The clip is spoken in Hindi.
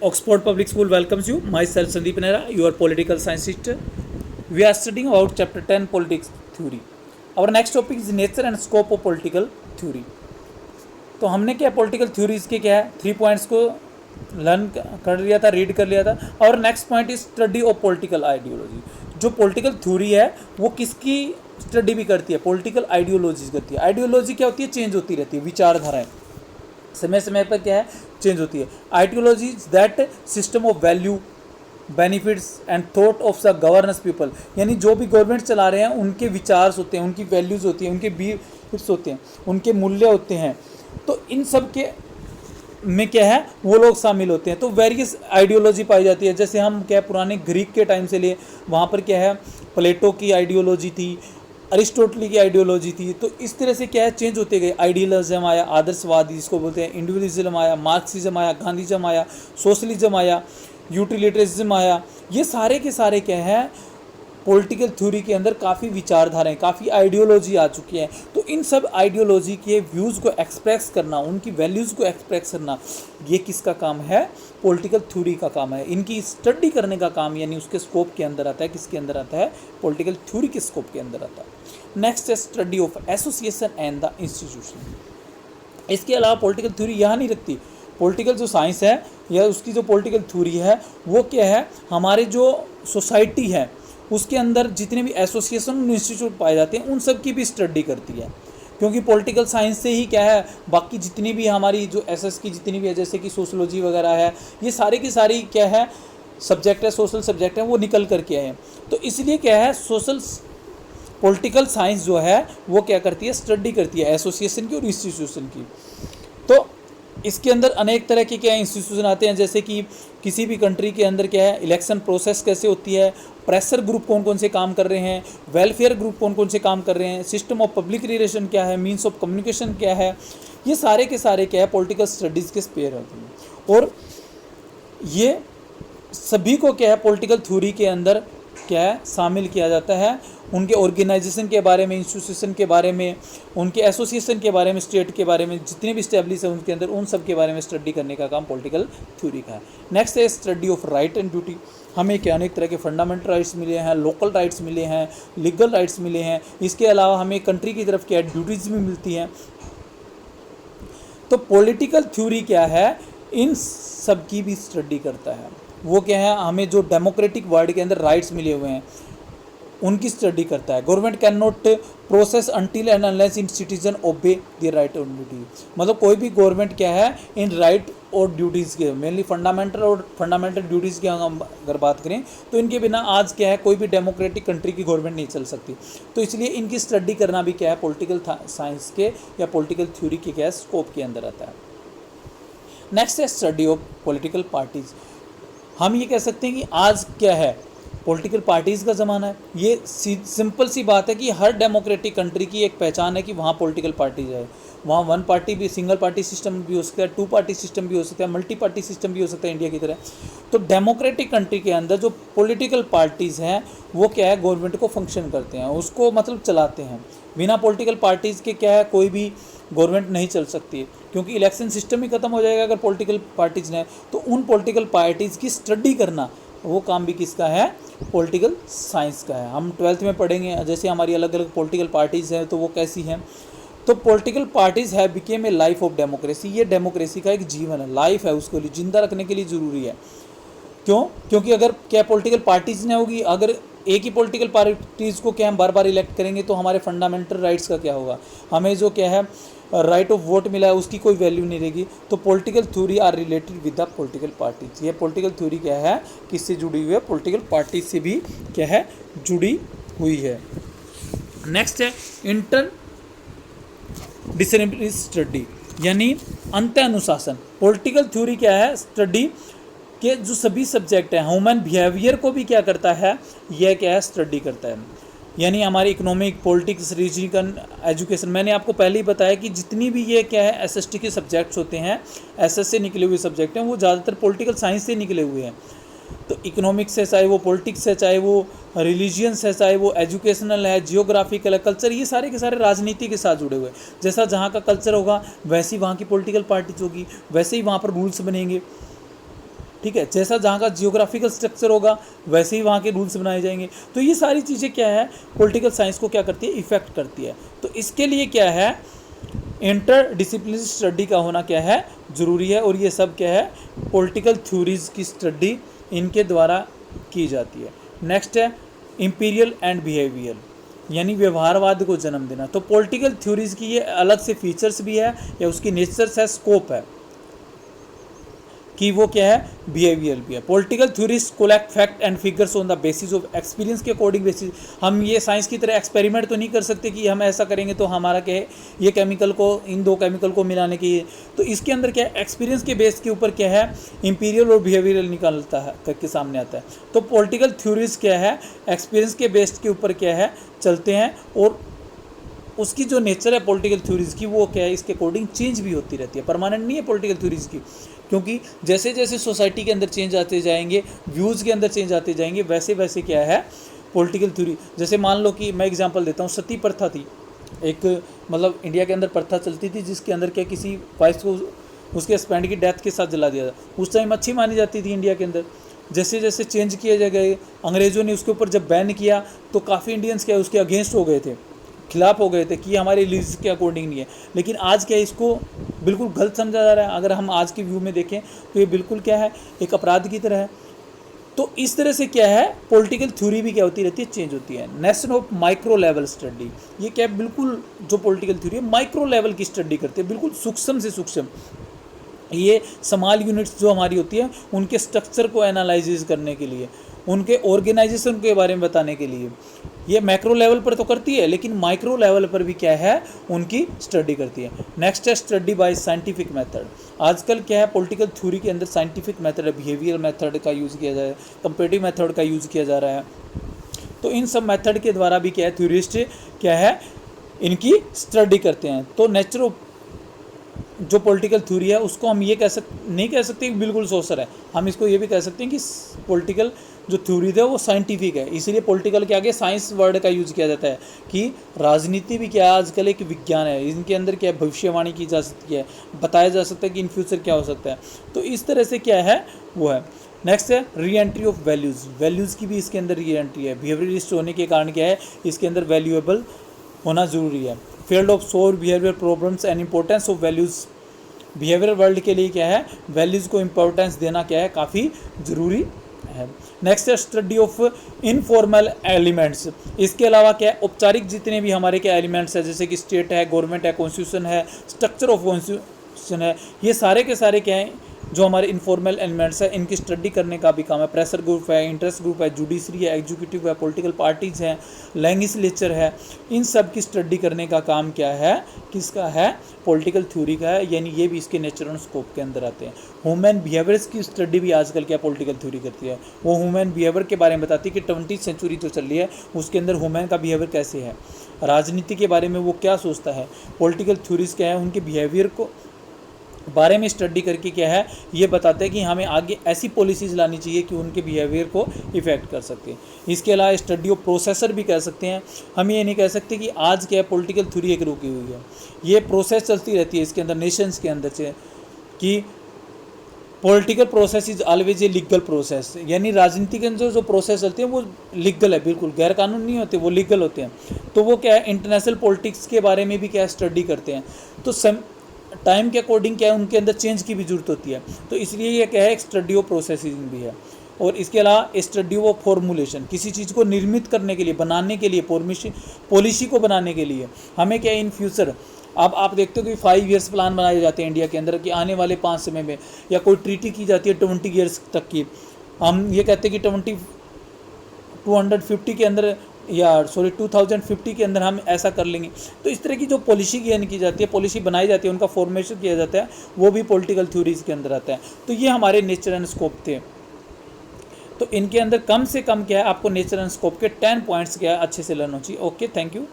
Oxford Public School welcomes you. Myself Sandeep Nehra, your political science teacher. We are studying about chapter 10 politics theory. Our next topic is nature and scope of political theory. तो हमने क्या पॉलिटिकल थ्योरीज के क्या है 3 पॉइंट्स को लर्न कर लिया था, रीड कर लिया था. और next point is study of political ideology. जो पॉलिटिकल थ्योरी है वो किसकी स्टडी भी करती है? पॉलिटिकल आइडियोलॉजी करती है. आइडियोलॉजी क्या होती है? चेंज होती रहती है. विचारधाराएं समय समय पर क्या है? चेंज होती है. Ideology is that system of value benefits and thought of the governance people. यानी जो भी गवर्नमेंट चला रहे हैं उनके विचार होते हैं, उनकी वैल्यूज़ होती हैं, उनके बिलीफ्स होते हैं, उनके मूल्य होते हैं. तो इन सब के में क्या है वो लोग शामिल होते हैं. तो वेरियस आइडियोलॉजी पाई जाती है. जैसे हम क्या पुराने ग्रीक के टाइम से लिए वहाँ पर क्या है प्लेटो की आइडियोलॉजी थी, अरिस्टोटल की आइडियोलॉजी थी. तो इस तरह से क्या है चेंज होते गए. आइडियलिज्म आया, आदर्शवादी जिसको बोलते हैं, इंडिविजुअलिज्म आया, मार्क्सिज्म आया, गांधीज्म आया, सोशलिज्म आया, यूटिलिटरिज्म आया. ये सारे के सारे क्या है पॉलिटिकल थ्योरी के अंदर काफ़ी विचारधाराएं, काफ़ी आइडियोलॉजी आ चुकी है. तो इन सब आइडियोलॉजी के व्यूज़ को एक्सप्रेस करना, उनकी वैल्यूज़ को एक्सप्रेस करना, ये किसका काम है? पॉलिटिकल थ्योरी का काम है. इनकी स्टडी करने का काम यानी उसके स्कोप के अंदर आता है. किसके अंदर आता है? पॉलिटिकल थ्योरी के स्कोप के अंदर आता है. नेक्स्ट है study of association and the institution. इसके अलावा पॉलिटिकल थ्योरी यहाँ नहीं रखती. पॉलिटिकल जो साइंस है या उसकी जो पॉलिटिकल थ्योरी है वो क्या है हमारे जो सोसाइटी है उसके अंदर जितने भी एसोसिएशन इंस्टीट्यूट पाए जाते हैं उन सब की भी स्टडी करती है. क्योंकि पॉलिटिकल साइंस से ही क्या है बाकी जितनी भी हमारी जो एसएस की जितनी भी है जैसे कि सोशोलॉजी वगैरह है, ये सारे की सारी क्या है सब्जेक्ट है, सोशल सब्जेक्ट है, वो निकल करके आए हैं. तो इसलिए क्या है सोशल पॉलिटिकल साइंस जो है वो क्या करती है? स्टडी करती है एसोसिएशन की और इंस्टीट्यूशन की. तो इसके अंदर अनेक तरह के क्या इंस्टीट्यूशन आते हैं. जैसे कि किसी भी कंट्री के अंदर क्या है इलेक्शन प्रोसेस कैसे होती है, प्रेशर ग्रुप कौन कौन से काम कर रहे हैं, वेलफेयर ग्रुप कौन कौन से काम कर रहे हैं, सिस्टम ऑफ पब्लिक रिलेशन क्या है, मीन्स ऑफ कम्युनिकेशन क्या है, ये सारे के सारे क्या है पॉलिटिकल स्टडीज़ के स्पेयर होते हैं. और ये सभी को क्या है पॉलिटिकल थ्योरी के अंदर क्या है शामिल किया जाता है. उनके ऑर्गेनाइजेशन के बारे में, इंस्टीट्यूशन के बारे में, उनके एसोसिएशन के बारे में, स्टेट के बारे में, जितने भी स्टैब्लिश है उनके अंदर उन सब के बारे में स्टडी करने का काम पॉलिटिकल थ्योरी का है. नेक्स्ट है study of right and duty. हमें क्या अनेक तरह के फंडामेंटल राइट्स मिले हैं, लोकल राइट्स मिले हैं, लीगल राइट्स मिले हैं. इसके अलावा हमें कंट्री की तरफ क्या ड्यूटीज़ भी मिलती हैं. तो पॉलिटिकल थ्योरी क्या है इन सब की भी स्टडी करता है. वो क्या है हमें जो डेमोक्रेटिक वर्ल्ड के अंदर राइट्स मिले हुए हैं उनकी स्टडी करता है. Government can not process until and unless in citizen obey the right और ड्यूटी. मतलब कोई भी गवर्नमेंट क्या है इन राइट और ड्यूटीज़ के मेनली फंडामेंटल ड्यूटीज़ की हम अगर बात करें तो इनके बिना आज क्या है कोई भी डेमोक्रेटिक कंट्री की गवर्नमेंट नहीं चल सकती. तो इसलिए इनकी स्टडी करना भी क्या है पॉलिटिकल साइंस के या पॉलिटिकल थ्योरी के क्या स्कोप के अंदर आता है. नेक्स्ट है स्टडी ऑफ पॉलिटिकल पार्टीज़. हम ये कह सकते हैं कि आज क्या है पॉलिटिकल पार्टीज़ का ज़माना है. ये सिंपल सी बात है कि हर डेमोक्रेटिक कंट्री की एक पहचान है कि वहाँ पॉलिटिकल पार्टीज़ है. वहाँ वन पार्टी भी, सिंगल पार्टी सिस्टम भी हो सकता है, 2 पार्टी सिस्टम भी हो सकता है, मल्टी पार्टी सिस्टम भी हो सकता है इंडिया की तरह. तो डेमोक्रेटिक कंट्री के अंदर जो पॉलिटिकल पार्टीज़ हैं वो क्या है गवर्नमेंट को फंक्शन करते हैं, उसको मतलब चलाते हैं. बिना पॉलिटिकल पार्टीज़ के क्या है कोई भी गवर्नमेंट नहीं चल सकती. क्योंकि इलेक्शन सिस्टम ही ख़त्म हो जाएगा अगर पॉलिटिकल पार्टीज़ ने. तो उन पॉलिटिकल पार्टीज़ की स्टडी करना वो काम भी किसका है? पॉलिटिकल साइंस का है. हम 12th में पढ़ेंगे जैसे हमारी अलग अलग पॉलिटिकल पार्टीज़ हैं तो वो कैसी हैं. तो पॉलिटिकल पार्टीज़ है became a life of democracy. ये डेमोक्रेसी का एक जीवन है, लाइफ है, उसको जिंदा रखने के लिए ज़रूरी है. क्यों? क्योंकि अगर क्या पॉलिटिकल पार्टीज़ नहीं होगी, अगर एक ही पॉलिटिकल पार्टीज़ को क्या हम बार बार इलेक्ट करेंगे तो हमारे फंडामेंटल राइट्स का क्या होगा? हमें जो क्या है राइट ऑफ वोट मिला है उसकी कोई वैल्यू नहीं रहेगी. तो political theory are related with the political parties. ये पॉलिटिकल थ्योरी क्या है किससे जुड़ी हुई है? पॉलिटिकल पार्टी से भी क्या है जुड़ी हुई है. नेक्स्ट है इंटर डिसिप्लिनरी स्टडी यानी अंतर अनुशासन. पॉलिटिकल थ्योरी क्या है? स्टडी के जो सभी सब्जेक्ट हैं ह्यूमन बिहेवियर को भी क्या करता है? यह क्या है स्टडी करता है. यानी हमारी इकोनॉमिक, पॉलिटिक्स, रीजनल, एजुकेशन. मैंने आपको पहले ही बताया कि जितनी भी ये क्या है एसएसटी के सब्जेक्ट्स होते हैं, एसएस से निकले हुए सब्जेक्ट हैं, वो ज़्यादातर पॉलिटिकल साइंस से निकले हुए हैं. तो इकोनॉमिक्स है, चाहे वो पॉलिटिक्स है, चाहे वो रिलीजियंस है, चाहे वो एजुकेशनल है, जियोग्राफिकल है, कल्चर, ये सारे के सारे राजनीति के साथ जुड़े हुए हैं. जैसा जहाँ का कल्चर होगा वैसी वहाँ की पॉलिटिकल पार्टीज होगी, वैसे ही वहाँ पर रूल्स बनेंगे. ठीक है, जैसा जहाँ का जियोग्राफिकल स्ट्रक्चर होगा वैसे ही वहाँ के रूल्स बनाए जाएंगे। तो ये सारी चीज़ें क्या है, पॉलिटिकल साइंस को क्या करती है, इफेक्ट करती है। तो इसके लिए क्या है, इंटर डिसिप्लिनरी स्टडी का होना क्या है, ज़रूरी है। और ये सब क्या है, पॉलिटिकल थ्योरीज की स्टडी इनके द्वारा की जाती है। नेक्स्ट है इंपीरियल एंड बिहेवियर, यानी व्यवहारवाद को जन्म देना। तो पॉलिटिकल थ्योरीज की ये अलग से फीचर्स भी है, या उसकी नेचर्स है, स्कोप है कि वो क्या है, बिहेवियर भी है। Political theories collect fact and figures on the basis of experience के अकॉर्डिंग बेसिस। हम ये साइंस की तरह एक्सपेरिमेंट तो नहीं कर सकते कि हम ऐसा करेंगे तो हमारा क्या है, ये केमिकल को इन दो केमिकल को मिलाने की। तो इसके अंदर क्या है, एक्सपीरियंस के बेस के ऊपर क्या है, इंपीरियल और बिहेवियरल निकलता है, करके सामने आता है। तो पॉलिटिकल थ्योरीज क्या है, एक्सपीरियंस के बेस के ऊपर क्या है, चलते हैं। और उसकी जो नेचर है पॉलिटिकल थ्योरीज की, वो क्या है, इसके अकॉर्डिंग चेंज भी होती रहती है, परमानेंट नहीं है पॉलिटिकल थ्योरीज की। क्योंकि जैसे जैसे सोसाइटी के अंदर चेंज आते जाएंगे, व्यूज़ के अंदर चेंज आते जाएंगे, वैसे वैसे क्या है, पॉलिटिकल थ्योरी। जैसे मान लो कि मैं एग्जांपल देता हूँ, सती प्रथा थी एक, मतलब इंडिया के अंदर प्रथा चलती थी जिसके अंदर क्या, किसी वाइफ को उसके हस्बैंड की डेथ के साथ जला दिया था। उस टाइम अच्छी मानी जाती थी इंडिया के अंदर। जैसे जैसे चेंज किए गए, अंग्रेज़ों ने उसके ऊपर जब बैन किया तो काफ़ी इंडियंस क्या उसके अगेंस्ट हो गए थे, खिलाफ हो गए थे कि हमारे रिलीज के अकॉर्डिंग नहीं है। लेकिन आज क्या है, इसको बिल्कुल गलत समझा जा रहा है। अगर हम आज की व्यू में देखें तो ये बिल्कुल क्या है, एक अपराध की तरह है। तो इस तरह से क्या है, पॉलिटिकल थ्योरी भी क्या होती रहती है, चेंज होती है। Nation of micro level study, ये क्या है, बिल्कुल जो पॉलिटिकल थ्योरी है माइक्रो लेवल की स्टडी करती है, बिल्कुल सूक्ष्म से सूक्ष्म। ये स्मॉल यूनिट्स जो हमारी होती है उनके स्ट्रक्चर को एनालाइज करने के लिए, उनके ऑर्गेनाइजेशन के बारे में बताने के लिए ये मैक्रो लेवल पर तो करती है, लेकिन माइक्रो लेवल पर भी क्या है, उनकी स्टडी करती है। नेक्स्ट है स्टडी बाय साइंटिफिक मेथड। आजकल क्या है, पॉलिटिकल थ्योरी के अंदर साइंटिफिक मेथड है, बिहेवियर मेथड का यूज़ किया जा रहा है, कंपेरेटिव मेथड का यूज़ किया जा रहा है। तो इन सब मेथड के द्वारा भी क्या है, थ्योरिस्ट क्या है, इनकी स्टडी करते हैं। तो नेचर ऑफ जो पॉलिटिकल थ्योरी है उसको हम ये नहीं कह सकते कि बिल्कुल सोशल है, हम इसको ये भी कह सकते हैं कि पॉलिटिकल जो थ्योरी है वो साइंटिफिक है। इसीलिए पॉलिटिकल के आगे साइंस वर्ड का यूज़ किया जाता है कि राजनीति भी क्या है, आजकल एक विज्ञान है, इनके अंदर क्या भविष्यवाणी की जा सकती है, बताया जा सकता है कि इन फ्यूचर क्या हो सकता है। तो इस तरह से क्या है, वो है। नेक्स्ट है re entry of values, values की भी इसके अंदर री एंट्री है। बिहेवियरिस्ट होने के कारण क्या है, इसके अंदर वैल्यूएबल होना ज़रूरी है। फील्ड ऑफ सोर behaviour problems and importance of values, behaviour world के लिए क्या है, वैल्यूज़ को इंपॉर्टेंस देना क्या है, काफ़ी ज़रूरी है। नेक्स्ट है स्टडी ऑफ इनफॉर्मल एलिमेंट्स। इसके अलावा क्या है, औपचारिक जितने भी हमारे क्या एलिमेंट्स है, जैसे कि स्टेट है, गवर्नमेंट है, कॉन्स्टिट्यूशन है, स्ट्रक्चर ऑफ कॉन्स्टिट्यूशन है, ये सारे के सारे क्या हैं, जो हमारे इनफॉर्मल एलिमेंट्स है, इनकी स्टडी करने का भी काम है। प्रेशर ग्रुप है, इंटरेस्ट ग्रुप है, जुडिशरी है, एग्जीक्यूटिव है, पॉलिटिकल पार्टीज़ हैं, लेजिस्लेचर है, इन सब की स्टडी करने का काम क्या है, किसका है, पॉलिटिकल थ्योरी का है। यानी ये भी इसके नेचर एंड स्कोप के अंदर आते हैं। ह्यूमन बिहेवियर्स की स्टडी भी आजकल क्या पॉलिटिकल थ्योरी करती है, वो ह्यूमन बिहेवियर के बारे में बताती है कि 20वीं सेंचुरी जो चल रही है उसके अंदर ह्यूमन का बिहेवियर कैसे है, राजनीति के बारे में वो क्या सोचता है, पॉलिटिकल थ्योरीज क्या है, उनके बिहेवियर को बारे में स्टडी करके क्या है, ये बताते हैं कि हमें आगे ऐसी पॉलिसीज़ लानी चाहिए कि उनके बिहेवियर को इफ़ेक्ट कर सके। इसके अलावा स्टडी ऑफ प्रोसेसर भी कह सकते हैं। हम ये नहीं कह सकते कि आज क्या पॉलिटिकल थ्योरी एक रुकी हुई है, ये प्रोसेस चलती रहती है इसके अंदर, नेशंस के अंदर से, कि political process is always a legal process. यानी राजनीति के अंदर जो प्रोसेस चलते हैं वो लीगल है, बिल्कुल गैर कानून नहीं होते, वो लीगल होते हैं। तो वो क्या है, इंटरनेशनल पॉलिटिक्स के बारे में भी क्या स्टडी करते हैं। तो टाइम के अकॉर्डिंग क्या है, उनके अंदर चेंज की भी जरूरत होती है। तो इसलिए ये क्या है, एक स्टडी ऑफ प्रोसेसिंग भी है। और इसके अलावा स्टडी ऑफ फॉर्मुलेशन, किसी चीज़ को निर्मित करने के लिए, बनाने के लिए, पॉलिसी को बनाने के लिए हमें क्या इन फ्यूचर, अब आप देखते हो कि 5 ईयर्स प्लान बनाए जाते हैं इंडिया के अंदर कि आने वाले 5 समय में, या कोई ट्रीटी की जाती है 20 ईयर्स तक की। हम ये कहते हैं कि 250 के अंदर, या 2050 के अंदर हम ऐसा कर लेंगे। तो इस तरह की जो पॉलिसी ज्ञान की जाती है, पॉलिसी बनाई जाती है, उनका फॉर्मेशन किया जाता है, वो भी पॉलिटिकल थ्योरीज के अंदर आता है। तो ये हमारे नेचर एंड स्कोप थे। तो इनके अंदर कम से कम क्या है, आपको नेचर एंड स्कोप के 10 पॉइंट्स क्या है अच्छे से लर्न हो चाहिए। Okay, thank you.